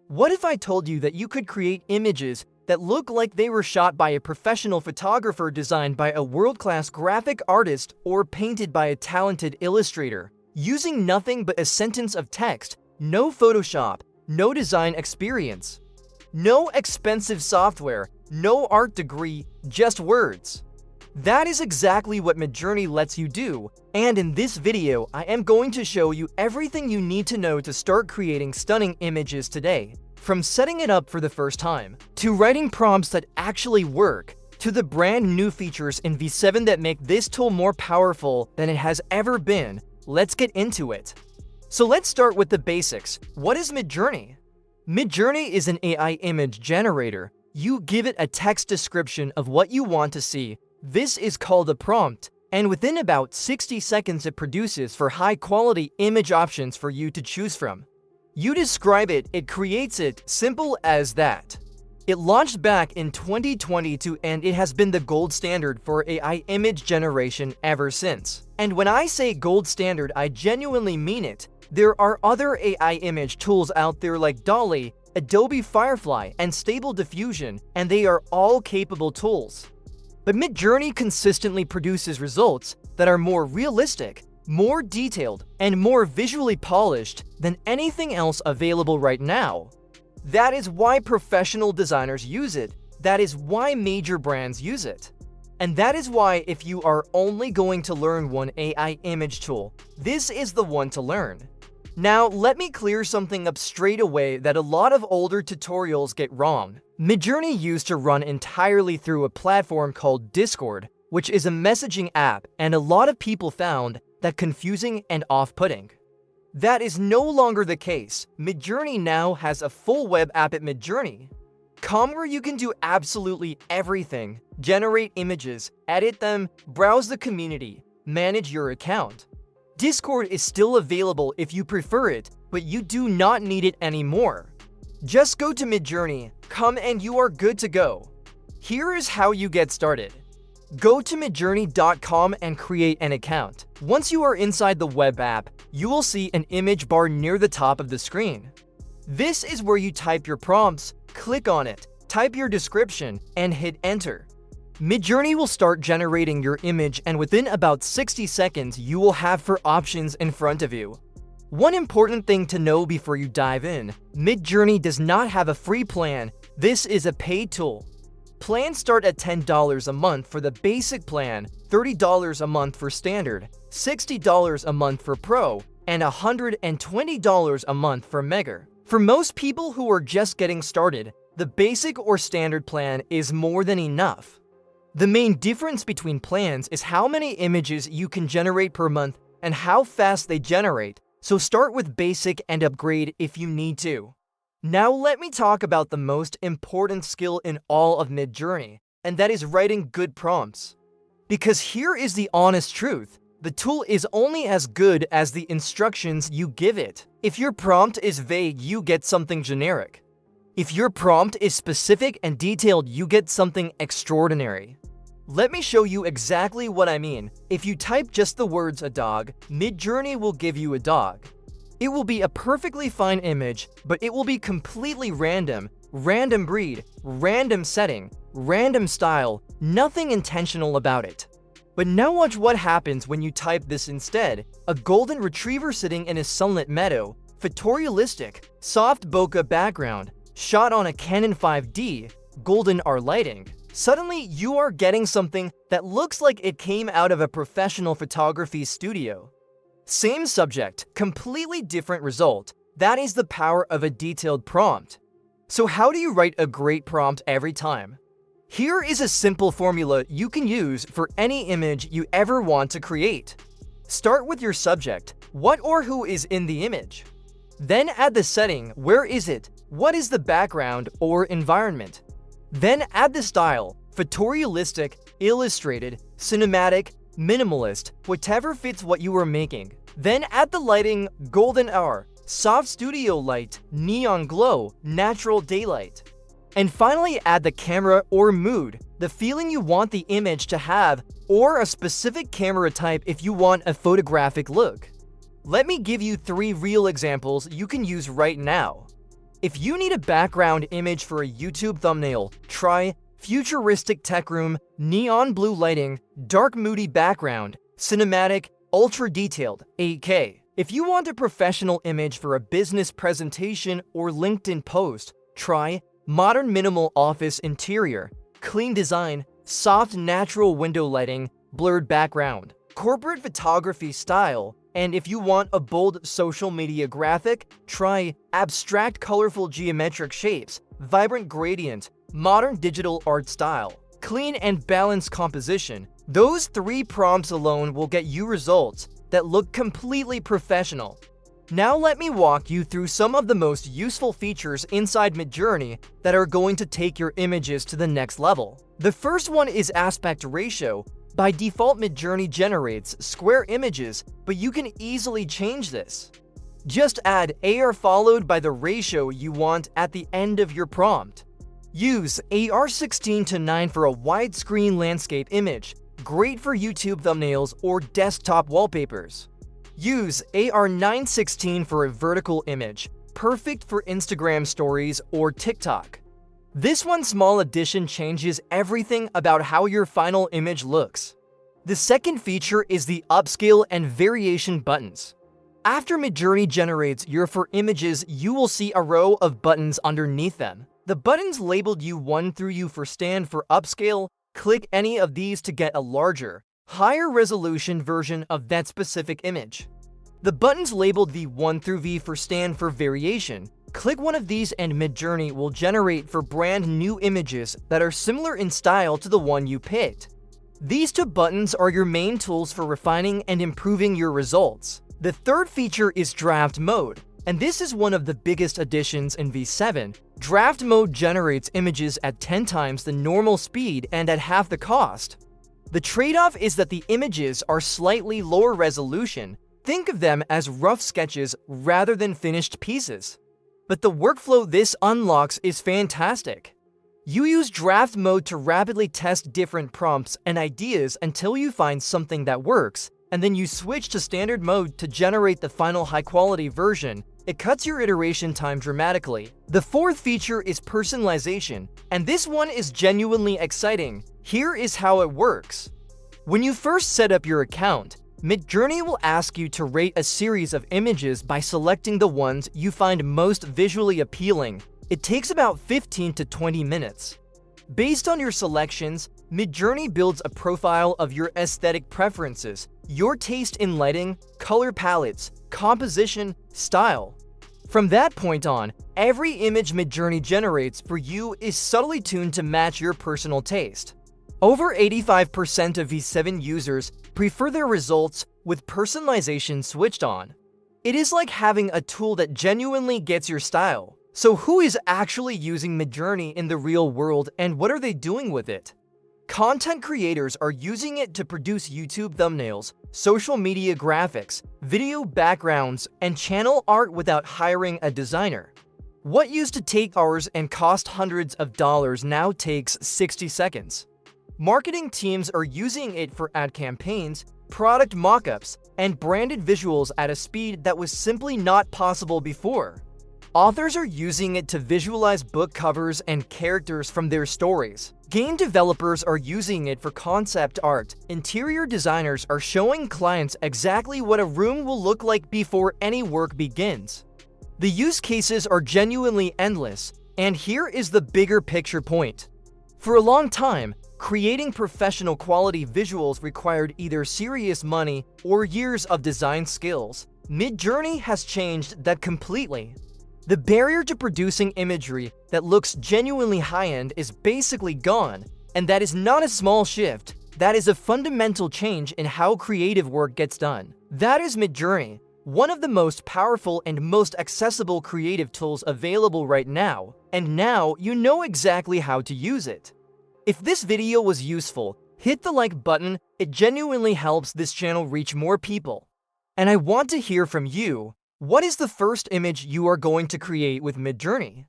What if I told you that you could create images that look like they were shot by a professional photographer, designed by a world-class graphic artist, or painted by a talented illustrator, using nothing but a sentence of text, no Photoshop, no design experience, no expensive software, no art degree, just words? That is exactly what Midjourney lets you do, and in this video, I am going to show you everything you need to know to start creating stunning images today. From setting it up for the first time, to writing prompts that actually work, to the brand new features in V7 that make this tool more powerful than it has ever been, let's get into it. So let's start with the basics. What is Midjourney? Midjourney is an AI image generator. You give it a text description of what you want to see. This is called a prompt, and within about 60 seconds it produces for high-quality image options for you to choose from. You describe it, it creates it, simple as that. It launched back in 2022 and it has been the gold standard for AI image generation ever since. And when I say gold standard, I genuinely mean it. There are other AI image tools out there like DALL-E, Adobe Firefly, and Stable Diffusion, and they are all capable tools. But Midjourney consistently produces results that are more realistic, more detailed, and more visually polished than anything else available right now. That is why professional designers use it. That is why major brands use it. And that is why, if you are only going to learn one AI image tool, this is the one to learn. Now, let me clear something up straight away that a lot of older tutorials get wrong. Midjourney used to run entirely through a platform called Discord, which is a messaging app, and a lot of people found that confusing and off-putting. That is no longer the case. Midjourney now has a full web app at Midjourney.com where you can do absolutely everything: generate images, edit them, browse the community, manage your account. Discord is still available if you prefer it, but you do not need it anymore. Just go to Midjourney.com and you are good to go. Here is how you get started. Go to Midjourney.com and create an account. Once you are inside the web app, you will see an image bar near the top of the screen. This is where you type your prompts, click on it, type your description, and hit enter. Midjourney will start generating your image, and within about 60 seconds, you will have 4 options in front of you. One important thing to know before you dive in: Midjourney does not have a free plan. This is a paid tool. Plans start at $10 a month for the basic plan, $30 a month for standard, $60 a month for pro, and $120 a month for mega. For most people who are just getting started, the basic or standard plan is more than enough. The main difference between plans is how many images you can generate per month and how fast they generate, so start with basic and upgrade if you need to. Now let me talk about the most important skill in all of Midjourney, and that is writing good prompts. Because here is the honest truth: the tool is only as good as the instructions you give it. If your prompt is vague, you get something generic. If your prompt is specific and detailed, you get something extraordinary. Let me show you exactly what I mean. If you type just the words "a dog," Midjourney will give you a dog. It will be a perfectly fine image, but it will be completely random, random breed, random setting, random style, nothing intentional about it. But now watch what happens when you type this instead: a golden retriever sitting in a sunlit meadow, photorealistic, soft bokeh background, shot on a Canon 5D, golden R lighting. Suddenly, you are getting something that looks like it came out of a professional photography studio. Same subject, completely different result. That is the power of a detailed prompt. So how do you write a great prompt every time? Here is a simple formula you can use for any image you ever want to create. Start with your subject. What or who is in the image? Then add the setting. Where is it? What is the background or environment? Then add the style: photorealistic, illustrated, cinematic, minimalist, whatever fits what you are making. Then add the lighting: golden hour, soft studio light, neon glow, natural daylight. And finally, add the camera or mood, the feeling you want the image to have, or a specific camera type if you want a photographic look. Let me give you 3 real examples you can use right now. If you need a background image for a YouTube thumbnail, try futuristic tech room, neon blue lighting, dark moody background, cinematic, ultra detailed, 8K. If you want a professional image for a business presentation or LinkedIn post, try modern minimal office interior, clean design, soft natural window lighting, blurred background, corporate photography style. And if you want a bold social media graphic, try abstract colorful geometric shapes, vibrant gradient, modern digital art style, clean and balanced composition. Those 3 prompts alone will get you results that look completely professional. Now let me walk you through some of the most useful features inside Midjourney that are going to take your images to the next level. The first one is aspect ratio. By default, Midjourney generates square images, but you can easily change this. Just add AR followed by the ratio you want at the end of your prompt. Use AR 16:9 for a widescreen landscape image, great for YouTube thumbnails or desktop wallpapers. Use AR 9:16 for a vertical image, perfect for Instagram stories or TikTok. This one small addition changes everything about how your final image looks. The second feature is the upscale and variation buttons. After Midjourney generates your 4 images, you will see a row of buttons underneath them. The buttons labeled U1 through U4 stand for upscale. Click any of these to get a larger, higher resolution version of that specific image. The buttons labeled V1 through V4 stand for variation. Click one of these and Midjourney will generate 4 brand new images that are similar in style to the one you picked. These 2 buttons are your main tools for refining and improving your results. The third feature is draft mode, and this is one of the biggest additions in V7. Draft mode generates images at 10 times the normal speed and at half the cost. The trade-off is that the images are slightly lower resolution. Think of them as rough sketches rather than finished pieces. But the workflow this unlocks is fantastic. You use draft mode to rapidly test different prompts and ideas until you find something that works, and then you switch to standard mode to generate the final high-quality version. It cuts your iteration time dramatically. The fourth feature is personalization, and this one is genuinely exciting. Here is how it works. When you first set up your account, Midjourney will ask you to rate a series of images by selecting the ones you find most visually appealing. It takes about 15 to 20 minutes. Based on your selections, Midjourney builds a profile of your aesthetic preferences, your taste in lighting, color palettes, composition, style. From that point on, every image Midjourney generates for you is subtly tuned to match your personal taste. Over 85% of V7 users prefer their results with personalization switched on. It is like having a tool that genuinely gets your style. So who is actually using Midjourney in the real world, and what are they doing with it? Content creators are using it to produce YouTube thumbnails, social media graphics, video backgrounds, and channel art without hiring a designer. What used to take hours and cost hundreds of dollars now takes 60 seconds. Marketing teams are using it for ad campaigns, product mockups, and branded visuals at a speed that was simply not possible before. Authors are using it to visualize book covers and characters from their stories. Game developers are using it for concept art. Interior designers are showing clients exactly what a room will look like before any work begins. The use cases are genuinely endless, and here is the bigger picture point. For a long time, creating professional quality visuals required either serious money or years of design skills. Midjourney has changed that completely. The barrier to producing imagery that looks genuinely high-end is basically gone, and that is not a small shift. That is a fundamental change in how creative work gets done. That is Midjourney, one of the most powerful and most accessible creative tools available right now, and now you know exactly how to use it. If this video was useful, hit the like button. It genuinely helps this channel reach more people. And I want to hear from you. What is the first image you are going to create with Midjourney?